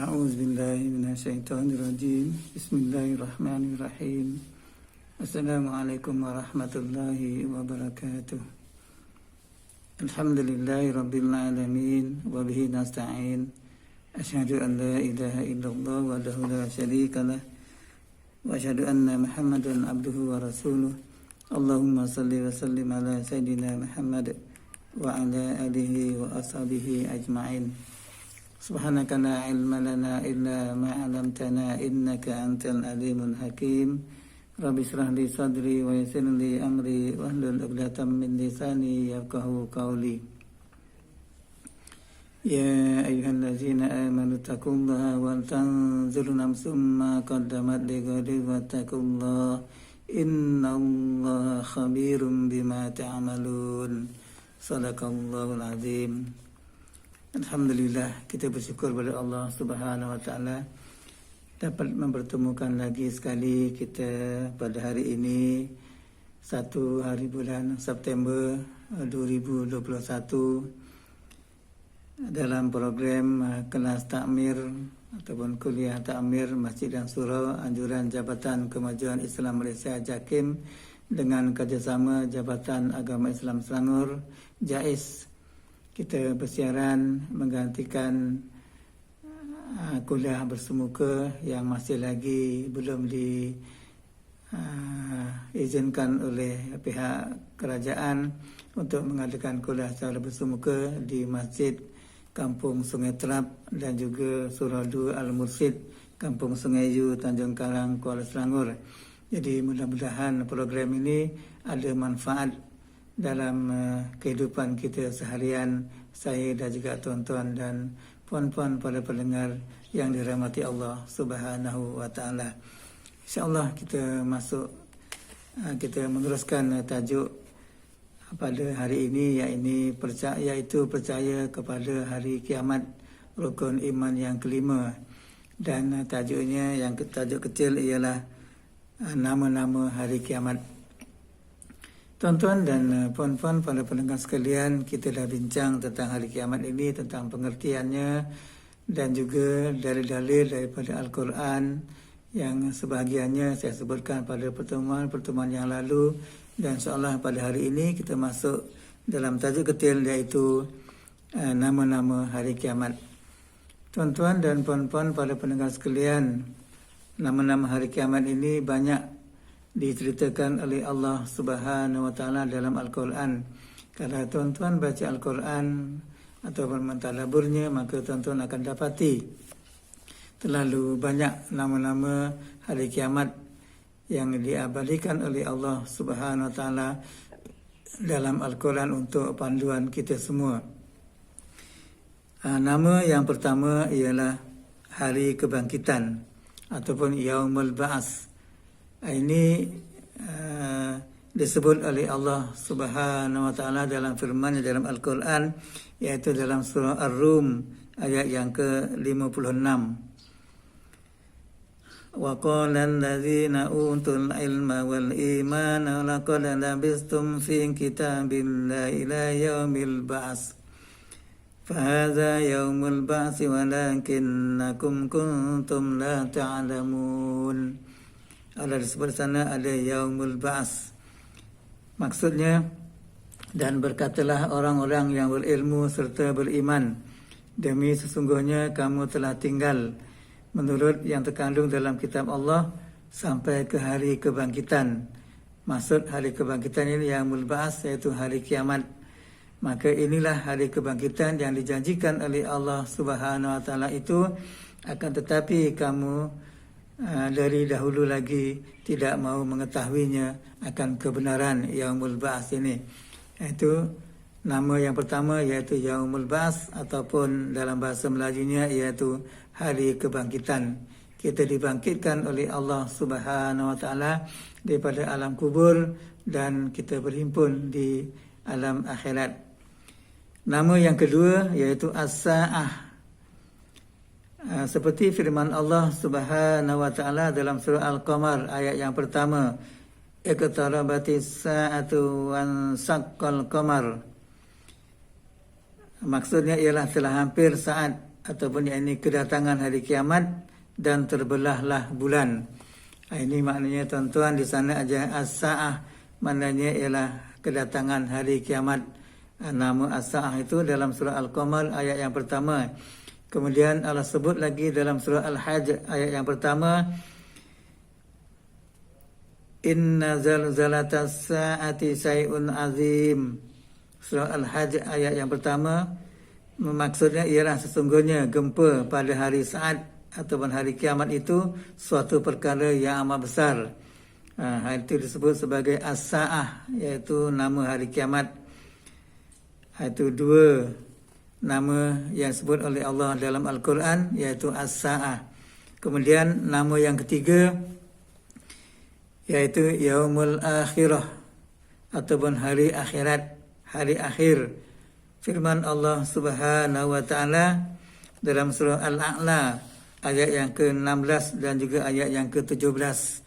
A'udzubillahiminasyaitonirrajim. Bismillahirrahmanirrahim. Assalamualaikum warahmatullahi wabarakatuh. Alhamdulillahi rabbil alamin wa bihi nasta'in. Asyhadu an la ilaha illallah wahdahu la syarikalah wa asyhadu anna Muhammadan abduhu wa rasuluh. Allahumma salli wa sallim ala sayyidina Muhammad wa ala alihi wa ashabihi ajma'in. Subhanaka la ilma lana illa ma 'allamtana innaka antal alimul hakim. Rabbi shrah li sadri wa yassir li amri wahlul 'uqdatam min lisani yafqahu qawli. Ya ayyuhallazina amanu taqullaha wal tanzur nafsum ma qaddamat lighadin wattaqullaha innallaha khabirum bima ta'malun. Shadaqallahul azim. Alhamdulillah, kita bersyukur kepada Allah Subhanahu wa taala dapat mempertemukan lagi sekali kita pada hari ini 1 hari bulan September 2021 dalam program kelas takmir ataupun kuliah takmir Masjid dan Surau Anjuran Jabatan Kemajuan Islam Malaysia JAKIM dengan kerjasama Jabatan Agama Islam Selangor JAIS. Kita bersiaran menggantikan kuliah bersemuka yang masih lagi belum diizinkan oleh pihak kerajaan untuk mengadakan kuliah secara bersemuka di Masjid Kampung Sungai Terap dan juga Surau 2 Al-Mursyid Kampung Sungai Yu Tanjung Karang Kuala Selangor. Jadi mudah-mudahan program ini ada manfaat dalam kehidupan kita seharian, saya dan juga tuan-tuan dan puan-puan pada pendengar yang dirahmati Allah Subhanahu wa taala. Insya-Allah kita meneruskan tajuk pada hari ini iaitu percaya kepada hari kiamat, rukun iman yang kelima, dan tajuknya yang tajuk kecil ialah nama-nama hari kiamat. Tuan-tuan dan puan-puan pada pendengar sekalian, kita dah bincang tentang hari kiamat ini, tentang pengertiannya dan juga dalil-dalil daripada Al-Quran yang sebahagiannya saya sebutkan pada pertemuan yang lalu, dan insya-Allah pada hari ini kita masuk dalam tajuk kecil iaitu nama-nama hari kiamat. Tuan-tuan dan puan-puan pada pendengar sekalian, nama-nama hari kiamat ini banyak diceritakan oleh Allah Subhanahu wa taala dalam Al-Quran. Kalau tuan-tuan baca Al-Quran ataupun mentadaburnya, maka tuan-tuan akan dapati terlalu banyak nama-nama hari kiamat yang diabadikan oleh Allah Subhanahu wa taala dalam Al-Quran untuk panduan kita semua. Nama yang pertama ialah hari kebangkitan ataupun Yaumul Ba'ats. Ini disebut oleh Allah Subhanahu wa taala dalam firman-Nya dalam Al-Quran, iaitu dalam surah Ar-Rum ayat yang ke-56. Wa qala allazina utul ilma wal imana laqad labistum fi kitabillahi ila yaumil ba'ts. Fahadha yaumul ba'ts walakinnakum kuntum la ta'lamun. Ada disebut sana ada Yaumul Ba'ats. Maksudnya, dan berkatalah orang-orang yang berilmu serta beriman, demi sesungguhnya kamu telah tinggal menurut yang terkandung dalam kitab Allah sampai ke hari kebangkitan. Maksud hari kebangkitan ini Yaumul Ba'ats, iaitu hari kiamat. Maka inilah hari kebangkitan yang dijanjikan oleh Allah Subhanahu wa taala itu, akan tetapi kamu dari dahulu lagi tidak mau mengetahuinya akan kebenaran Yaumul Ba'ats ini. Itu nama yang pertama, iaitu Yaumul Ba'ats, ataupun dalam bahasa Melajunya iaitu hari kebangkitan. Kita dibangkitkan oleh Allah Subhanahu wa taala daripada alam kubur dan kita berhimpun di alam akhirat. Nama yang kedua iaitu As-Sa'ah. Seperti firman Allah Subhanahu wa taala dalam surah Al-Qamar ayat yang pertama, iqtarabatis sa'atu wan saqqal qamar. Maksudnya ialah telah hampir saat ataupun yakni kedatangan hari kiamat dan terbelahlah bulan. Ini maknanya tuan-tuan di sana aja as-saah, maknanya ialah kedatangan hari kiamat. Nama as-saah itu dalam surah Al-Qamar ayat yang pertama. Kemudian Allah sebut lagi dalam surah Al-Hajj ayat yang pertama, Inna zalzalatas sa'ati syai'un azim. Surah Al-Hajj ayat yang pertama, maksudnya ialah sesungguhnya gempa pada hari saat ataupun hari kiamat itu suatu perkara yang amat besar. Hal itu disebut sebagai as-sa'ah, iaitu nama hari kiamat. Itu dua nama yang disebut oleh Allah dalam Al-Quran, iaitu as-sa'ah. Kemudian nama yang ketiga yaitu yaumul akhirah ataupun hari akhirat, hari akhir. Firman Allah Subhanahu wa taala dalam surah Al-A'la ayat yang ke-16 dan juga ayat yang ke-17.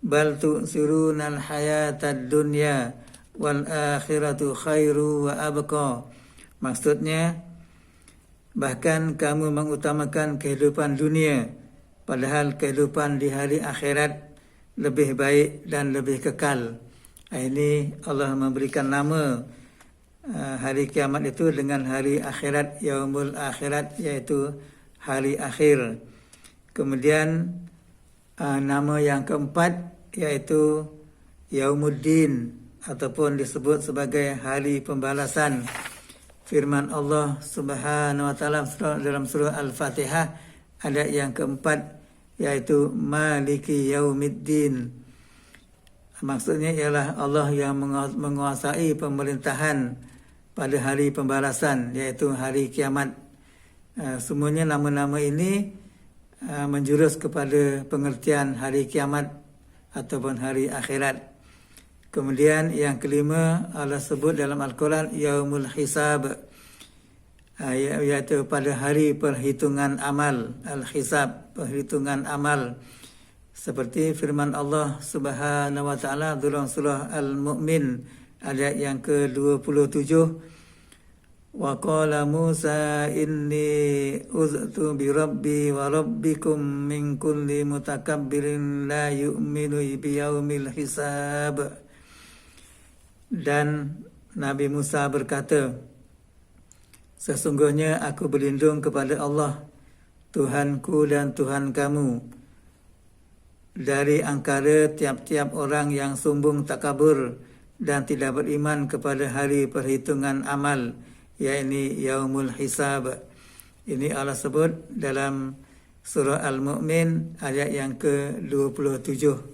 Bal tu'sirunal hayatad dunya wal akhiratu khairu wa abqa. Maksudnya, bahkan kamu mengutamakan kehidupan dunia, padahal kehidupan di hari akhirat lebih baik dan lebih kekal. Ini Allah memberikan nama hari kiamat itu dengan hari akhirat, yaumul akhirat, yaitu hari akhir. Kemudian nama yang keempat yaitu yaumuddin ataupun disebut sebagai hari pembalasan. Firman Allah Subhanahu wa taala dalam surah Al-Fatihah ayat yang keempat yaitu Maliki Yaumiddin. Maksudnya ialah Allah yang menguasai pemerintahan pada hari pembalasan, yaitu hari kiamat. Semuanya nama-nama ini menjurus kepada pengertian hari kiamat ataupun hari akhirat. Kemudian yang kelima Allah sebut dalam Al-Quran Yaumul Hisab, yaitu pada hari perhitungan amal, al-hisab, perhitungan amal. Seperti firman Allah Subhanahu wa taala dalam surah Al-Mu'min ayat yang ke-27, wa qala Musa inni uztu bi rabbi wa rabbikum min kulli mutakabbirin la yu'minu bi yaumil hisab. Dan Nabi Musa berkata, sesungguhnya aku berlindung kepada Allah, Tuhanku dan Tuhan kamu, dari angkara tiap-tiap orang yang sombong takabur dan tidak beriman kepada hari perhitungan amal, yakni yaumul hisab. Ini Allah sebut dalam surah Al-Mu'min ayat yang ke-27.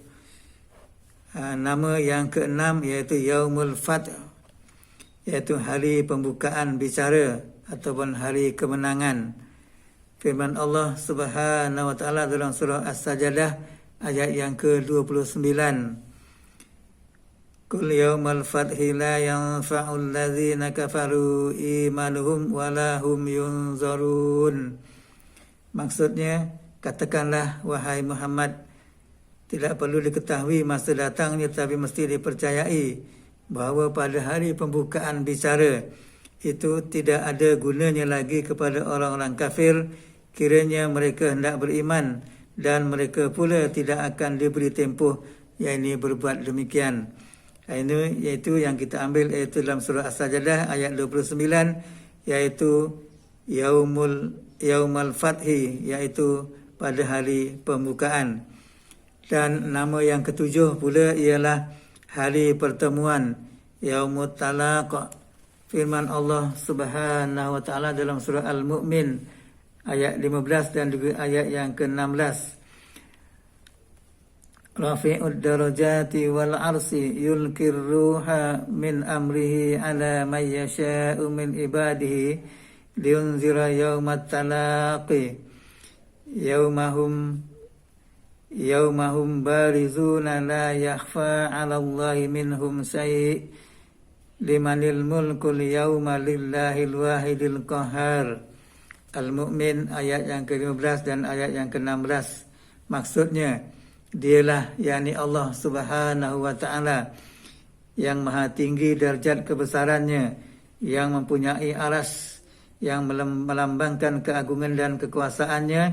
Nama yang keenam yaitu yaumul fath, yaitu hari pembukaan bicara ataupun hari kemenangan. Firman Allah Subhanahu wa taala dalam surah As-Sajdah ayat yang ke-29. Qul yaumal fathi la yanfa'ul ladzina kafaru imanuhum wa la hum yunzarun. Maksudnya, katakanlah wahai Muhammad, tidak perlu diketahui masa datangnya, tapi mesti dipercayai bahawa pada hari pembukaan bicara itu tidak ada gunanya lagi kepada orang-orang kafir kiranya mereka hendak beriman, dan mereka pula tidak akan diberi tempoh yakni berbuat demikian. Ini iaitu yang kita ambil iaitu dalam surah As-Sajdah ayat 29, iaitu yaumal fathi, iaitu pada hari pembukaan. Dan nama yang ketujuh pula ialah hari pertemuan, yaumut talaq. Firman Allah Subhanahu wa taala dalam surah Al-Mu'min ayat 15 dan juga ayat yang ke-16. Rafi'ud darajati wal arsi yulkir ruha min amrihi ala man yasha'u min ibadihi liyunzira yaumat talaqi yaumahum barizuna la yakhfa 'ala Allahi minhum syai' limanil mulkul yauma lillahil wahidil qahhar. Al-Mu'min ayat yang ke-15 dan ayat yang ke-16. Maksudnya, dialah yakni Allah Subhanahu wa taala yang maha tinggi darjat kebesarannya, yang mempunyai aras, yang melambangkan keagungan dan kekuasaannya.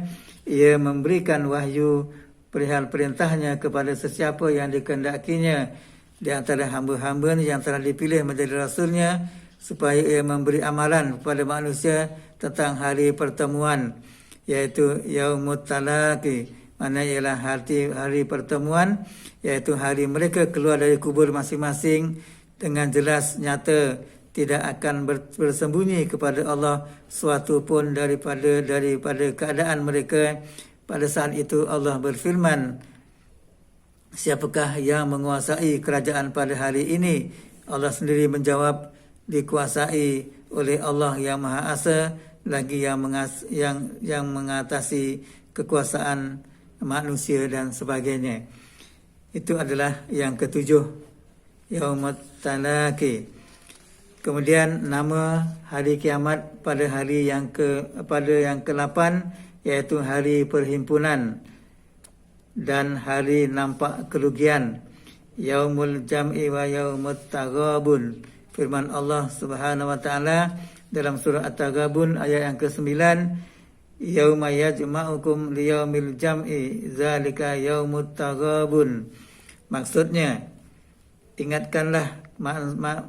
Ia memberikan wahyu perihal perintahnya kepada sesiapa yang dikehendakinya di antara hamba-hambanya yang telah dipilih menjadi rasulnya, supaya ia memberi amalan kepada manusia tentang hari pertemuan, iaitu Yaumut Talaqi, mana ialah hari pertemuan, iaitu hari mereka keluar dari kubur masing-masing dengan jelas nyata, tidak akan bersembunyi kepada Allah suatu pun daripada keadaan mereka. Pada saat itu Allah berfirman, siapakah yang menguasai kerajaan pada hari ini? Allah sendiri menjawab, dikuasai oleh Allah yang Maha Esa, lagi yang mengatasi kekuasaan manusia dan sebagainya. Itu adalah yang ketujuh, Yaumut Talaqi. Kemudian nama hari kiamat pada yang ke-8, iaitu hari perhimpunan dan hari nampak kerugian, Yaumul Jam'i wa Yaumut Taghabun. Firman Allah Subhanahu wa taala dalam surah At-Taghabun ayat yang ke-9, Yauma yajma'ukum liyaumil jam'i zalika yaumut taghabun. Maksudnya, ingatkanlah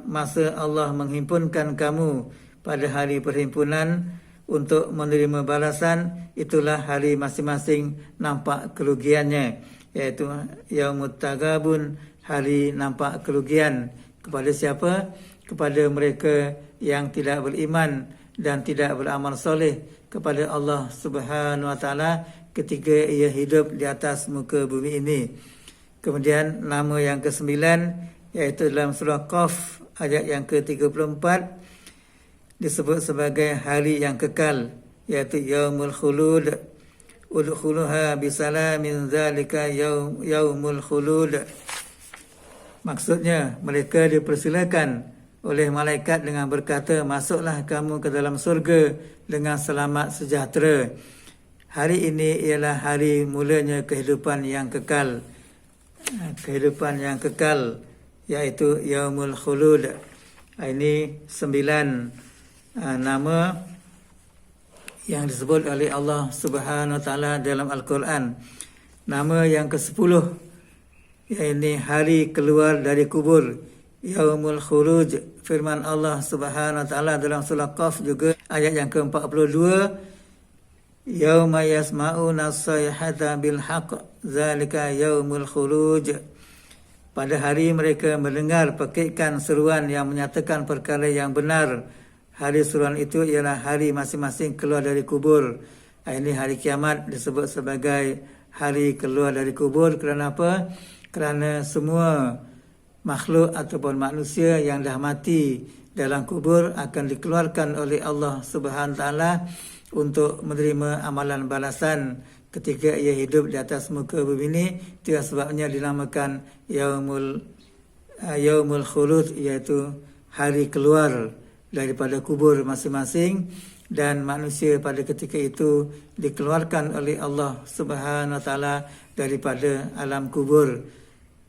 masa Allah menghimpunkan kamu pada hari perhimpunan untuk menerima balasan, itulah hari masing-masing nampak kerugiannya, iaitu Yaumut Taghabun, hari nampak kerugian. Kepada siapa? Kepada mereka yang tidak beriman dan tidak beramal soleh kepada Allah Subhanahu wa taala ketika ia hidup di atas muka bumi ini. Kemudian nama yang ke-9, iaitu dalam surah Qaf ayat yang ke-34, disebut sebagai hari yang kekal, iaitu Yaumul Khulud. Udkhuluha bisalamin zalika yaumul khulud. Maksudnya, mereka dipersilakan oleh malaikat dengan berkata, masuklah kamu ke dalam surga dengan selamat sejahtera. Hari ini ialah hari mulanya kehidupan yang kekal. Kehidupan yang kekal, iaitu Yaumul Khulud. Ini 9 nama yang disebut oleh Allah Subhanahu wa taala dalam Al-Quran. Nama yang ke-10, iaitu hari keluar dari kubur, Yaumul Khuruj. Firman Allah Subhanahu wa taala dalam surah Qaf juga ayat yang ke-42, Yauma yasma'una as-sayhata bil haqq zalika yaumul khuruj. Pada hari mereka mendengar pekikan seruan yang menyatakan perkara yang benar. Hari seruan itu ialah hari masing-masing keluar dari kubur. Ini hari kiamat disebut sebagai hari keluar dari kubur. Kerana apa? Kerana semua makhluk ataupun manusia yang dah mati dalam kubur akan dikeluarkan oleh Allah Subhanahu wa taala untuk menerima amalan balasan ketika ia hidup di atas muka bumi ini. Itu sebabnya dinamakan Yaumul Khulud, iaitu hari keluar daripada kubur masing-masing, dan manusia pada ketika itu dikeluarkan oleh Allah Subhanahu wa taala daripada alam kubur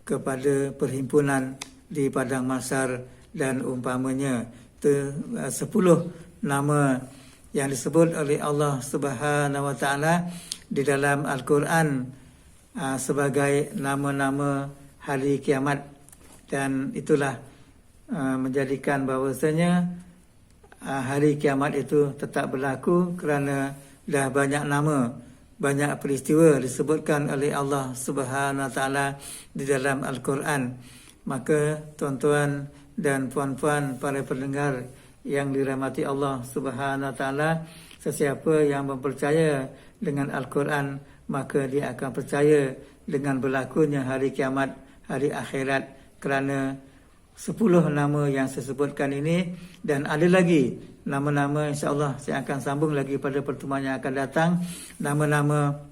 kepada perhimpunan di padang mahsyar dan umpamanya. Itu 10 nama yang disebut oleh Allah Subhanahu wa taala di dalam Al-Quran sebagai nama-nama hari kiamat, dan itulah menjadikan bahawasanya hari kiamat itu tetap berlaku kerana dah banyak nama, banyak peristiwa disebutkan oleh Allah Subhanahu wa taala di dalam Al-Quran. Maka tuan-tuan dan puan-puan para pendengar yang dirahmati Allah Subhanahu wa taala, sesiapa yang mempercaya dengan Al-Quran, maka dia akan percaya dengan berlakunya hari kiamat, hari akhirat, kerana 10 nama yang saya sebutkan ini, dan ada lagi nama-nama, insya-Allah saya akan sambung lagi pada pertemuan yang akan datang, nama-nama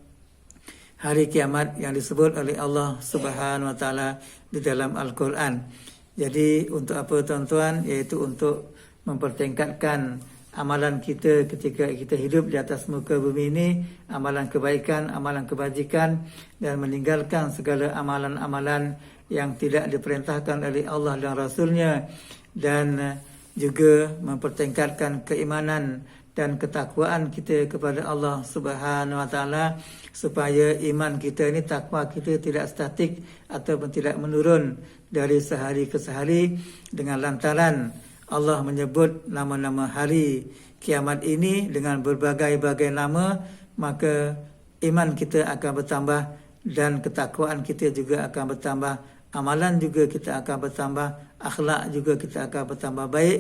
hari kiamat yang disebut oleh Allah Subhanahu wa taala di dalam Al-Quran. Jadi untuk apa tuan-tuan? Iaitu untuk mempertingkatkan amalan kita ketika kita hidup di atas muka bumi ini, amalan kebaikan, amalan kebajikan, dan meninggalkan segala amalan-amalan yang tidak diperintahkan oleh Allah dan Rasulnya, dan juga mempertingkatkan keimanan dan ketakwaan kita kepada Allah Subhanahu wa taala, supaya iman kita ini, takwa kita tidak statik ataupun tidak menurun dari sehari ke sehari, dengan lantaran Allah menyebut nama-nama hari kiamat ini dengan berbagai-bagai nama, maka iman kita akan bertambah dan ketakwaan kita juga akan bertambah, amalan juga kita akan bertambah, akhlak juga kita akan bertambah baik,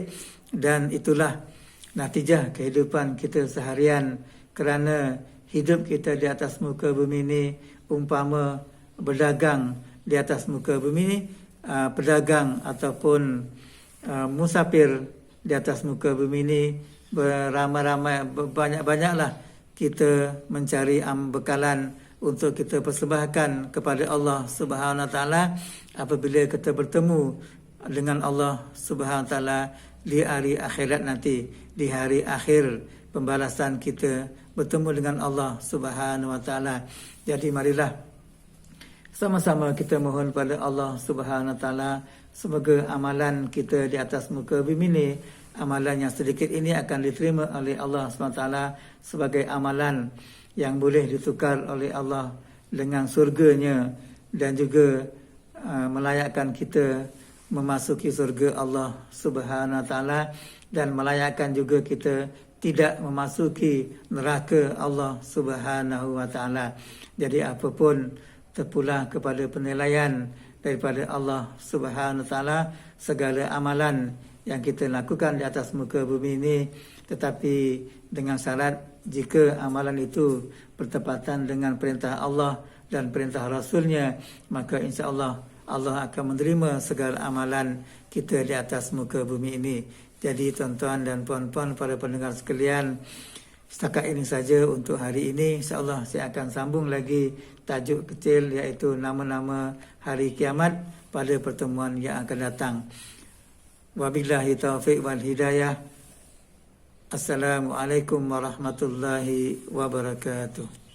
dan itulah natijah kehidupan kita seharian. Kerana hidup kita di atas muka bumi ini umpama berdagang di atas muka bumi ini, pedagang ataupun musafir di atas muka bumi ini, beramai-ramai, banyak-banyaklah kita mencari bekalan untuk kita persembahkan kepada Allah Subhanahu wa taala apabila kita bertemu dengan Allah Subhanahu wa taala di hari akhirat nanti, di hari akhir pembalasan kita bertemu dengan Allah Subhanahu wa taala. Jadi marilah sama-sama kita mohon pada Allah Subhanahu wa taala, semoga amalan kita di atas muka bumi ini, amalan yang sedikit ini akan diterima oleh Allah Subhanahu wa taala sebagai amalan yang boleh ditukar oleh Allah dengan surganya, dan juga melayakkan kita memasuki surga Allah Subhanahu wa taala, dan melayakkan juga kita tidak memasuki neraka Allah Subhanahu wa taala. Jadi apapun terpulang kepada penilaian daripada Allah Subhanahu wa taala segala amalan yang kita lakukan di atas muka bumi ini, tetapi dengan syarat jika amalan itu bertepatan dengan perintah Allah dan perintah Rasulnya, maka insya-Allah Allah akan menerima segala amalan kita di atas muka bumi ini. Jadi tuan-tuan dan puan-puan, para pendengar sekalian, setakat ini saja untuk hari ini. InsyaAllah saya akan sambung lagi tajuk kecil, iaitu nama-nama hari kiamat pada pertemuan yang akan datang. Wabillahi taufiq wal hidayah. Assalamualaikum warahmatullahi wabarakatuh.